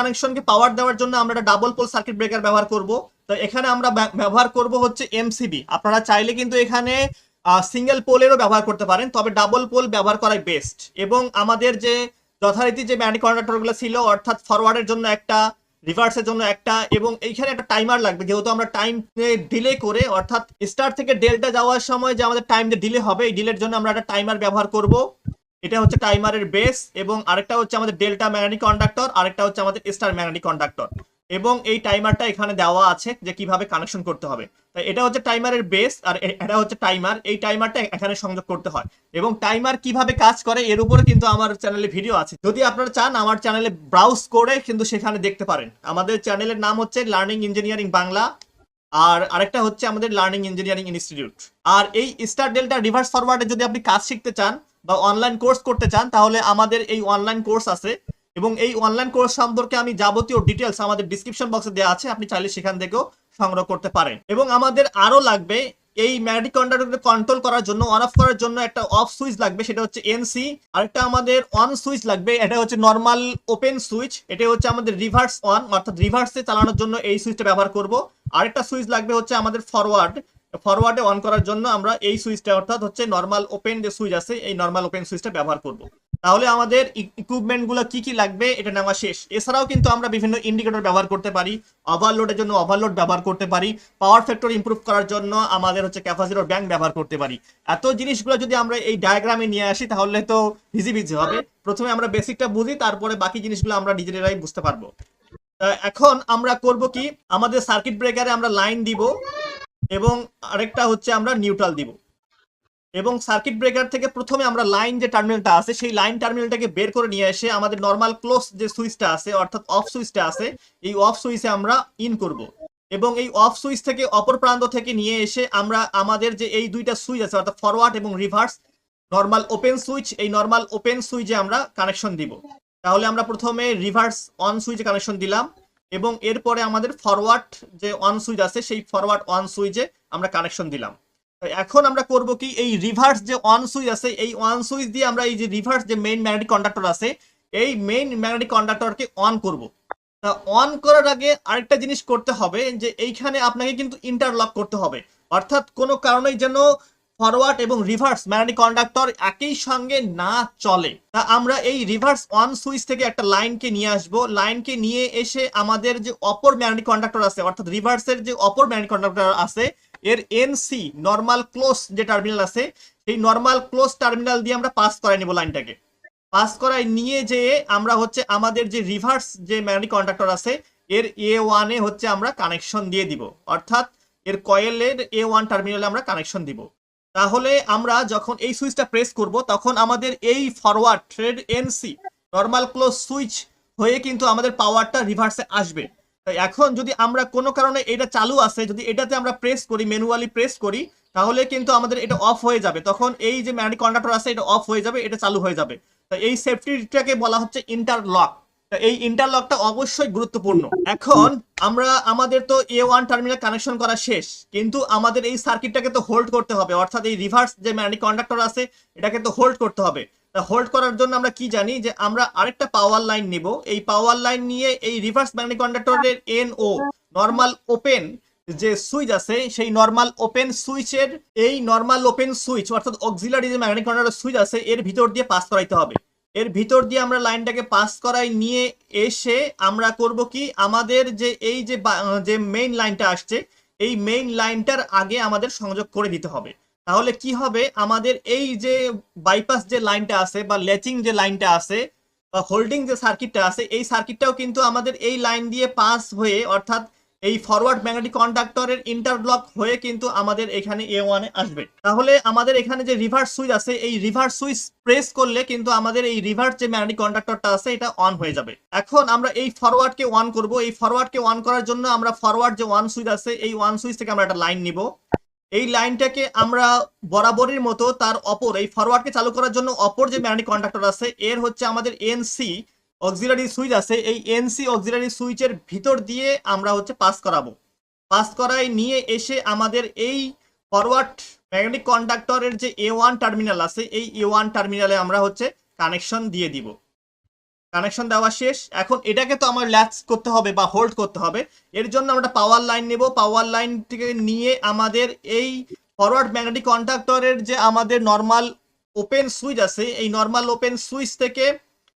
কানেকশনকে পাওয়ার দেওয়ার জন্য আমরা একটা ডাবল পোল সার্কিট ব্রেকার ব্যবহার করব। তো এখানে আমরা ব্যবহার করব হচ্ছে এমসিবি। আপনারা চাইলে কিন্তু এখানে সিঙ্গেল পোলেরও ব্যবহার করতে পারেন, তবে ডাবল পোল ব্যবহার করাই বেস্ট। এবং আমাদের যে যথারীতি যে ম্যাগনেটিক কন্ডাক্টরগুলো ছিল, অর্থাৎ ফরওয়ার্ডের জন্য একটা, রিভার্সের জন্য একটা, এবং এইখানে একটা টাইমার লাগবে, যেহেতু আমরা টাইম ডিলে করে, অর্থাৎ স্টার থেকে ডেল্টা যাওয়ার সময় যে আমাদের টাইম ডিলে হবে, এই ডিলের জন্য আমরা একটা টাইমার ব্যবহার করব। এটা হচ্ছে টাইমারের বেস, এবং আরেকটা হচ্ছে আমাদের ডেল্টা ম্যাগনেটিক কন্ডাক্টর, আরেকটা হচ্ছে আমাদের স্টার ম্যাগনেটিক কন্ডাক্টর। এবং এই টাইমারটা এখানে দেওয়া আছে যে কিভাবে কানেকশন করতে হবে। তাই এটা হচ্ছে টাইমারের বেস, আর এটা হচ্ছে টাইমার। এই টাইমারটা এখানে সংযোগ করতে হয়, এবং টাইমার কিভাবে কাজ করে এর উপরে কিন্তু আমার চ্যানেলে ভিডিও আছে। যদি আপনারা চান আমার চ্যানেলে ব্রাউজ করে কিন্তু সেখানে দেখতে পারেন। আমাদের চ্যানেলের নাম হচ্ছে লার্নিং ইঞ্জিনিয়ারিং বাংলা, আর আরেকটা হচ্ছে আমাদের লার্নিং ইঞ্জিনিয়ারিং ইনস্টিটিউট। আর এই স্টার ডেল্টা রিভার্স ফরওয়ার্ডে যদি আপনি কাজ শিখতে চান বা অনলাইন কোর্স করতে চান, তাহলে আমাদের এই অনলাইন কোর্স আছে, এবং এই অনলাইন কোর্স সম্পর্কে আমি যাবতীয় ডিটেলস আমাদের ডিসক্রিপশন বক্সে দেওয়া আছে, আপনি চাইলে সেখান থেকেও সংগ্রহ করতে পারেন। এবং আমাদের আরো লাগবে এই ম্যাগনেটিক কন্ডাক্টরকে কন্ট্রোল করার জন্য, অন অফ করার জন্য একটা অফ সুইচ লাগবে, সেটা হচ্ছে এনসি। আরেকটা আমাদের অন সুইচ লাগবে, এটা হচ্ছে নর্মাল ওপেন সুইচ। এটা হচ্ছে আমাদের রিভার্স অন, অর্থাৎ রিভার্সে চালানোর জন্য এই সুইচটা ব্যবহার করব। আরেকটা সুইচ লাগবে হচ্ছে আমাদের ফরওয়ার্ডে অন করার জন্য আমরা এই সুইচটা, অর্থাৎ হচ্ছে নর্মাল ওপেন যে সুইচ আছে, এই নর্মাল ওপেন সুইচটা ব্যবহার করব। তাহলে আমাদের ইকুইপমেন্ট গুলো কি কি লাগবে এটা নেওয়া শেষ। এছাড়াও কিন্তু আমরা বিভিন্ন ইন্ডিকেটর ব্যবহার করতে পারি, ওভারলোডের জন্য ওভারলোড ব্যবহার করতে পারি, পাওয়ার ফ্যাক্টর ইমপ্রুভ করার জন্য আমাদের হচ্ছে ক্যাপাসিটর ব্যাংক ব্যবহার করতে পারি। এত জিনিসগুলো যদি আমরা এই ডায়াগ্রামে নিয়ে আসি তাহলে তো ভিজি হবে। প্রথমে আমরা বেসিকটা বুঝি, তারপরে বাকি জিনিসগুলো আমরা নিজেরাই বুঝতে পারবো। এখন আমরা করব কি, আমাদের সার্কিট ব্রেকারে আমরা লাইন দিব, এবং আরেকটা হচ্ছে আমরা নিউট্রাল দিব। এবং সার্কিট ব্রেকার থেকে প্রথমে আমরা লাইন যে টার্মিনালটা আছে, সেই লাইন টার্মিনালটাকে বের করে নিয়ে এসে আমাদের নর্মাল ক্লোজ যে সুইচটা আছে, অর্থাৎ অফ সুইচটা আছে, এই অফ সুইচে আমরা ইন করব। এবং এই অফ সুইচ থেকে অপর প্রান্ত থেকে নিয়ে এসে আমরা আমাদের যে এই দুইটা সুইচ আছে, অর্থাৎ ফরওয়ার্ড এবং রিভার্স নর্মাল ওপেন সুইচ, এই নর্মাল ওপেন সুইচে আমরা কানেকশন দিব। তাহলে আমরা প্রথমে রিভার্স অন সুইচে কানেকশন দিলাম, এবং এরপরে আমাদের ফরওয়ার্ড যে অন সুইচ আছে, সেই ফরওয়ার্ড অন সুইচে আমরা কানেকশন দিলাম। এখন আমরা করব কি, এই রিভার্স যে অন সুইচ আছে, এই অন সুইচ দিয়ে আমরা এই যে রিভার্স যে মেইন ম্যাগনেটিক কন্ডাক্টর আছে, এই মেইন ম্যাগনেটিক কন্ডাক্টরকে অন করব। তা অন করার আগে আরেকটা জিনিস করতে হবে, যে এইখানে আপনাকে কিন্তু ইন্টারলক করতে হবে, অর্থাৎ কোনো কারণেই যেন ফরওয়ার্ড এবং রিভার্স ম্যাগনেটিক কন্ডাক্টর একই সঙ্গে না চলে। তা আমরা এই রিভার্স অন সুইচ থেকে একটা লাইনকে নিয়ে আসব। লাইনকে নিয়ে এসে আমাদের যে অপর ম্যাগনেটিক কন্ডাক্টর আছে, অর্থাৎ রিভার্সের যে অপর ম্যাগনেটিক কন্ডাক্টর আছে, এর এনসি নর্মাল ক্লোজ যে টার্মিনাল আছে, সেই নর্মাল ক্লোজ টার্মিনাল দিয়ে আমরা পাস করাই নিব। লাইনটাকে পাস করাই নিয়ে যেয়ে আমরা হচ্ছে আমাদের যে রিভার্স যে ম্যাগনেটিক কন্ডাক্টর আছে, এর A1 এ হচ্ছে আমরা কানেকশন দিয়ে দিব, অর্থাৎ এর কয়েলের A1 টার্মিনালে আমরা কানেকশন দিব। তাহলে আমরা যখন এই সুইচটা প্রেস করব, তখন আমাদের এই forward thread NC normal close switch হয়ে কিন্তু আমাদের পাওয়ারটা রিভার্সে আসবে। তাই এখন যদি আমরা কোনো কারণে এটা চালু আছে, যদি এটাতে আমরা প্রেস করি, ম্যানুয়ালি প্রেস করি, তাহলে কিন্তু আমাদের এটা অফ হয়ে যাবে। তখন এই যে ম্যাগনেটিক কন্ডাক্টর আছে, এটা অফ হয়ে যাবে, এটা চালু হয়ে যাবে। তো এই সেফটিটাকে বলা হচ্ছে ইন্টারলক। এই ইন্টারলকটা অবশ্যই গুরুত্বপূর্ণ। এখন আমরা আমাদের তো A1 টার্মিনাল কানেকশন করা শেষ, কিন্তু আমাদের এই সার্কিটটাকে তো হোল্ড করতে হবে, অর্থাৎ এই রিভার্স যে ম্যাগনেটিক কন্ডাক্টর আছে, এটাকে তো হোল্ড করতে হবে। তা হোল্ড করার জন্য আমরা কি জানি, যে আমরা আরেকটা পাওয়ার লাইন নিব। এই পাওয়ার লাইন নিয়ে এই রিভার্স ম্যাগনেটিক কন্ডাক্টরের NO নর্মাল ওপেন যে সুইচ আছে, সেই নর্মাল ওপেন সুইচের এই নর্মাল ওপেন সুইচ, অর্থাৎ অক্সিলারি যে ম্যাগনেটিক কন্ডাক্টর সুইচ আছে, এর ভিতর দিয়ে পাস করাইতে হবে। এর ভিতর দিয়ে আমরা লাইনটাকে পাস করাই নিয়ে এসে আমরা করব কি, আমাদের যে এই যে মেইন লাইনটা আসছে, এই মেইন লাইনটার আগে আমাদের সংযোগ করে দিতে হবে। তাহলে কি হবে, আমাদের এই যে বাইপাস যে লাইনটা আছে, বা ল্যাচিং যে লাইনটা আছে, বা হোল্ডিং যে সার্কিটটা আছে, এই সার্কিটটাও কিন্তু আমাদের এই লাইন দিয়ে পাস হয়ে, অর্থাৎ এই ফরওয়ার্ড ম্যাগনেটিক কন্ডাক্টরের ইন্টারব্লক হয়ে কিন্তু আমাদের এখানে A1 এ আসবে। তাহলে আমাদের এখানে যে রিভার্স সুইচ আছে, এই রিভার্স সুইচ প্রেস করলে কিন্তু আমাদের এই রিভার্স যে ম্যাগনেটিক কন্ডাক্টরটা আছে, এটা অন হয়ে যাবে। এখন আমরা এই ফরওয়ার্ডকে অন করব। এই ফরওয়ার্ডকে অন করার জন্য আমরা ফরওয়ার্ড যে ওয়ান সুইচ আছে, এই ওয়ান সুইচ থেকে আমরা একটা লাইন নিব। এই লাইনটাকে আমরা বরাবরের মতো তার অপর, এই ফরওয়ার্ডকে চালু করার জন্য অপর যে ম্যাগনেটিক কন্ডাক্টর আছে, এর হচ্ছে আমাদের এনসি অক্সিলারি সুইচ আছে, এই এনসি অক্সিলারি সুইচের ভিতর দিয়ে আমরা হচ্ছে পাস করাবো। পাস করাই নিয়ে এসে আমাদের এই ফরওয়ার্ড ম্যাগনেটিক কন্ডাক্টরের যে A1 টার্মিনাল আছে, এই A1 টার্মিনালে আমরা হচ্ছে কানেকশন দিয়ে দিব। কানেকশন দেওয়া শেষ। এখন এটাকে তো আমার ল্যাচ করতে হবে বা হোল্ড করতে হবে। এর জন্য আমরা পাওয়ার লাইন নেব। পাওয়ার লাইন থেকে নিয়ে আমাদের এই ফরওয়ার্ড ম্যাগনেটিক কন্ডাক্টরের যে আমাদের নর্মাল ওপেন সুইচ আছে, এই নর্মাল ওপেন সুইচ থেকে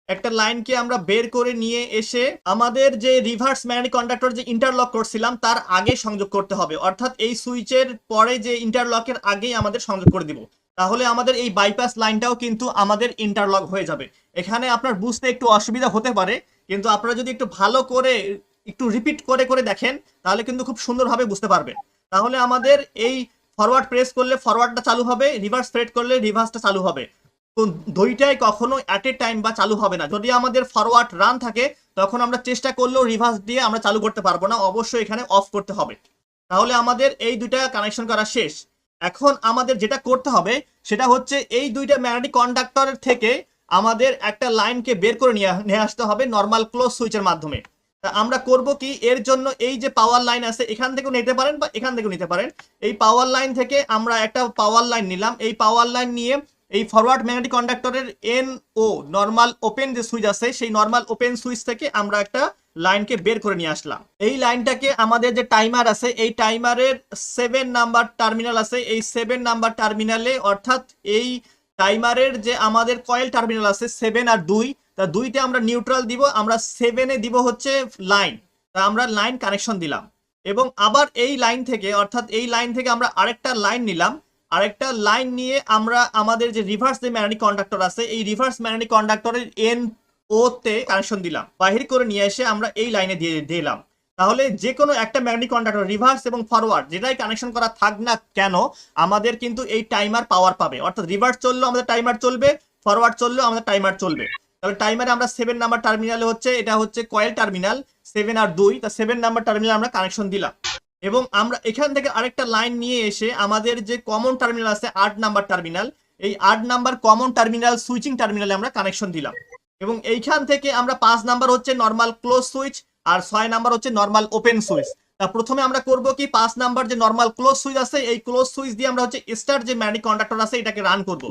একটা লাইনকে আমরা বের করে নিয়ে এসে আমাদের যে রিভার্স ম্যাগনেটিক কন্ডাক্টর যে ইন্টারলক করছিলাম তার আগে সংযোগ করতে হবে, অর্থাৎ এই সুইচের পরে যে ইন্টারলকের আগেই আমাদের সংযোগ করে দিব। তাহলে আমাদের এই বাইপাস লাইনটাও কিন্তু আমাদের ইন্টারলক হয়ে যাবে। এখানে আপনার বুঝতে একটু অসুবিধা হতে পারে, কিন্তু আপনারা যদি একটু ভালো করে একটু রিপিট করে করে দেখেন তাহলে কিন্তু খুব সুন্দরভাবে বুঝতে পারবেন। তাহলে আমাদের এই ফরওয়ার্ড প্রেস করলে ফরওয়ার্ডটা চালু হবে, রিভার্স প্রেস করলে রিভার্সটা চালু হবে। তো দুইটাই কখনো অ্যাট এ টাইম বা চালু হবে না। যদি আমাদের ফরওয়ার্ড রান থাকে তখন আমরা চেষ্টা করলেও রিভার্স দিয়ে আমরা চালু করতে পারবো না, অবশ্যই এখানে অফ করতে হবে। তাহলে আমাদের এই দুইটা কানেকশন করা শেষ। এখন আমাদের যেটা করতে হবে সেটা হচ্ছে এই দুইটা ম্যাগনেটিক কন্ডাক্টরের থেকে আমাদের একটা লাইনকে বের করে নিয়ে আসতে হবে নর্মাল ক্লোজ সুইচের মাধ্যমে। তা আমরা করব কি, এর জন্য এই যে পাওয়ার লাইন আছে এখান থেকেও নিতে পারেন বা এখান থেকেও নিতে পারেন। এই পাওয়ার লাইন থেকে আমরা একটা পাওয়ার লাইন নিলাম। এই পাওয়ার লাইন নিয়ে এই ফরওয়ার্ড ম্যাগনেটিক কন্ডাক্টরের এন ও নর্মাল ওপেন যে সুইচ আছে সেই নর্মাল ওপেন সুইচ থেকে আমরা একটা লাইনকে বের করে নিয়ে আসলাম। এই লাইনটাকে আমাদের যে টাইমার আছে এই টাইমারের 7 নাম্বার টার্মিনাল আছে, এই 7 নাম্বার টার্মিনালে অর্থাৎ এই টাইমারের যে আমাদের কয়েল টার্মিনাল আছে 7 আর 2, তা 2তে আমরা নিউট্রাল দিব, আমরা 7-এ দিব হচ্ছে লাইন। তা আমরা লাইন কানেকশন দিলাম এবং আবার এই লাইন থেকে অর্থাৎ এই লাইন থেকে আমরা আরেকটা লাইন নিলাম। আরেকটা লাইন নিয়ে আমরা আমাদের যে রিভার্স যে ম্যাগনেটিক কন্ডাক্টর আছে এই রিভার্স ম্যাগনেটিক কন্ডাক্টরের এন ও তে কানেকশন দিলাম, বাহির করে নিয়ে এসে আমরা এই লাইনে দিয়ে দিলাম। তাহলে যে কোনো একটা ম্যাগনেটিক কন্ডাক্টর রিভার্স এবং ফরওয়ার্ড যেটাই কানেকশন করা থাক না কেন আমাদের কিন্তু এই টাইমার পাওয়ার পাবে, অর্থাৎ রিভার্স চললেও আমাদের টাইমার চলবে, ফরওয়ার্ড চললেও আমাদের টাইমার চলবে। তাহলে টাইমারে আমরা 7 নাম্বার টার্মিনালে হচ্ছে এটা হচ্ছে কয়েল টার্মিনাল 7 আর 2, তা 7 নাম্বার টার্মিনাল আমরা কানেকশন দিলাম এবং আমরা এখান থেকে আরেকটা লাইন নিয়ে এসে আমাদের যে কমন টার্মিনাল আছে 8 নাম্বার টার্মিনাল, এই 8 নাম্বার কমন টার্মিনাল সুইচিং টার্মিনালে আমরা কানেকশন দিলাম এবং এইখান থেকে আমরা 5 নাম্বার হচ্ছে নর্মাল ক্লোজ সুইচ আর 6 নাম্বার হচ্ছে নর্মাল ওপেন সুইচ। তা প্রথমে আমরা করব কি 5 নাম্বার যে নর্মাল ক্লোজ সুইচ আছে এই ক্লোজ সুইচ দিয়ে আমরা হচ্ছে স্টার যে ম্যাগনেটিক কন্ডাক্টর আছে এটাকে রান করব।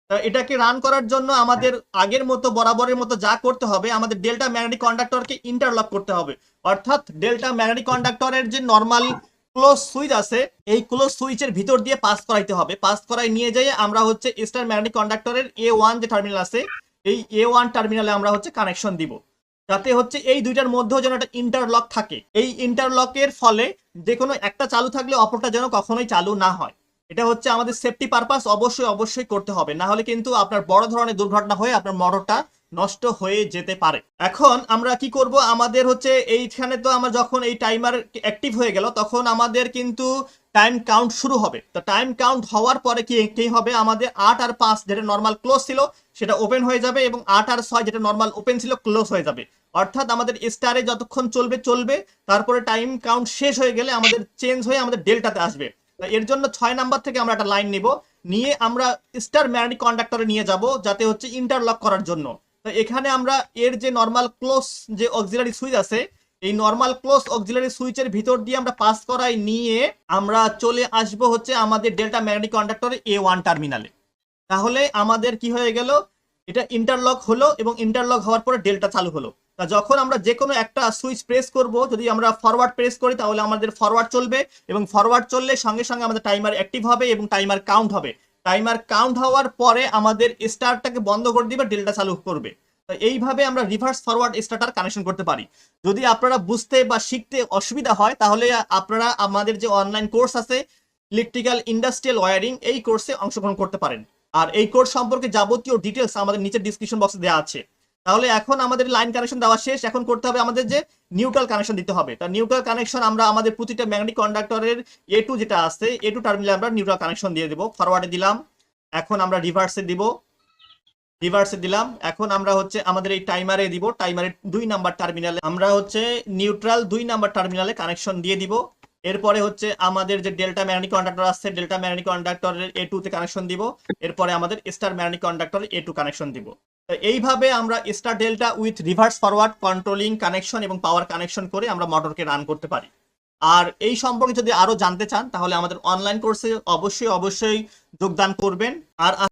তা এটাকে রান করার জন্য আমাদের আগের মতো বরাবরের মতো যা করতে হবে আমাদের ডেল্টা ম্যাগনেটিক কন্ডাক্টরকে ইন্টারলক করতে হবে, অর্থাৎ ডেল্টা ম্যাগনেটিক কন্ডাক্টরের যে নর্মাল ক্লোজ সুইচ আছে এই ক্লোজ সুইচের ভিতর দিয়ে পাস করাইতে হবে। পাস করাই নিয়ে যাই আমরা হচ্ছে স্টার ম্যাগনেটিক কন্ডাক্টরের A1 যে টার্মিনাল আছে এই A1 টার্মিনালে আমরা হচ্ছে কানেকশন দিব, যাতে হচ্ছে এই দুইটার মধ্যেও যেন একটা ইন্টারলক থাকে। এই ইন্টারলকের ফলে যে কোনো একটা চালু থাকলে অপরটা যেন কখনোই চালু না হয়। এটা হচ্ছে আমাদের সেফটি পারপাস, অবশ্যই অবশ্যই করতে হবে, না হলে কিন্তু আপনার বড় ধরনের দুর্ঘটনা হয়ে আপনার মোটরটা নষ্ট হয়ে যেতে পারে। এখন আমরা কি করব, আমাদের হচ্ছে এইখানে তো আমরা যখন এই টাইমার অ্যাক্টিভ হয়ে গেল তখন আমাদের কিন্তু টাইম কাউন্ট শুরু হবে। তো টাইম কাউন্ট হওয়ার পরে কি হবে, আমাদের 8 আর 5 যেটা নর্মাল ক্লোজ ছিল সেটা ওপেন হয়ে যাবে এবং 8 আর 6 যেটা নর্মাল ওপেন ছিল ক্লোজ হয়ে যাবে। অর্থাৎ আমাদের স্টারে যতক্ষণ চলবে চলবে, তারপরে টাইম কাউন্ট শেষ হয়ে গেলে আমাদের চেঞ্জ হয়ে আমাদের ডেল্টাতে আসবে। এর জন্য 6 নাম্বার থেকে আমরা একটা লাইন নিব, নিয়ে আমরা স্টার ম্যাগনেটিক কন্ডাক্টরে নিয়ে যাব যাতে হচ্ছে ইন্টারলক করার জন্য। তো এখানে আমরা এর যে নর্মাল ক্লোজ যে অক্সিলারি সুইচ আছে এই নর্মাল ক্লোজ অক্সিলারি সুইচের ভিতর দিয়ে আমরা পাস করাই নিয়ে আমরা চলে আসব হচ্ছে আমাদের ডেল্টা ম্যাগনেটিক কন্ডাক্টরের A1 টার্মিনালে। তাহলে আমাদের কি হয়ে গেল, এটা ইন্টারলক হলো এবং ইন্টারলক হওয়ার পরে ডেল্টা চালু হলো। তা যখন আমরা যে কোনো একটা সুইচ প্রেস করব, যদি আমরা ফরওয়ার্ড প্রেস করি তাহলে আমাদের ফরওয়ার্ড চলবে এবং ফরওয়ার্ড চললে সঙ্গে সঙ্গে আমাদের টাইমার অ্যাক্টিভ হবে এবং টাইমার কাউন্ট হবে। টাইমার কাউন্ট হওয়ার পরে আমাদের স্টারটাকে বন্ধ করে দিবে, ডেল্টা চালু করবে। তো এইভাবে আমরা রিভার্স ফরওয়ার্ড স্টার্টার কানেকশন করতে পারি। যদি আপনারা বুঝতে বা শিখতে অসুবিধা হয় তাহলে আপনারা আমাদের যে অনলাইন কোর্স আছে ইলেকট্রিক্যাল ইন্ডাস্ট্রিয়াল ওয়্যারিং এই কোর্সে অংশগ্রহণ করতে পারেন। আর এই কোর্স সম্পর্কে যাবতীয় ডিটেলস আমাদের নিচের ডিসক্রিপশন বক্সে দেওয়া আছে। তাহলে এখন আমাদের লাইন কানেকশন দেওয়া শেষ, এখন করতে হবে আমাদের যে নিউট্রাল কানেকশন দিতে হবে। তা নিউট্রাল কানেকশন আমরা আমাদের প্রতিটা ম্যাগনেটিক কন্ডাক্টরের A2 যেটা আছে A2 টার্মিনালে আমরা নিউট্রাল কানেকশন দিয়ে দেব। ফরওয়ার্ডে দিলাম, এখন আমরা রিভার্সে দিব, রিভার্সে দিলাম। এখন আমরা হচ্ছে আমাদের এই টাইমারে দিব, টাইমারের 2 নাম্বার টার্মিনালে আমরা হচ্ছে নিউট্রাল 2 নাম্বার টার্মিনালে কানেকশন দিয়ে দিব। এরপরে হচ্ছে আমাদের যে ডেল্টা ম্যাগনেটিক কন্ডাক্টর আছে ডেল্টা ম্যাগনেটিক কন্ডাক্টরের A2 তে কানেকশন দিব। এরপরে আমাদের স্টার ম্যাগনেটিক কন্ডাক্টরের A2 কানেকশন দিব। তো এইভাবে আমরা star delta with reverse forward controlling connection এবং পাওয়ার কানেকশন করে আমরা মোটরকে রান করতে পারি। আর এই সম্পর্কে যদি আরো জানতে চান তাহলে আমাদের অনলাইন কোর্সে অবশ্যই অবশ্যই যোগদান করবেন। আর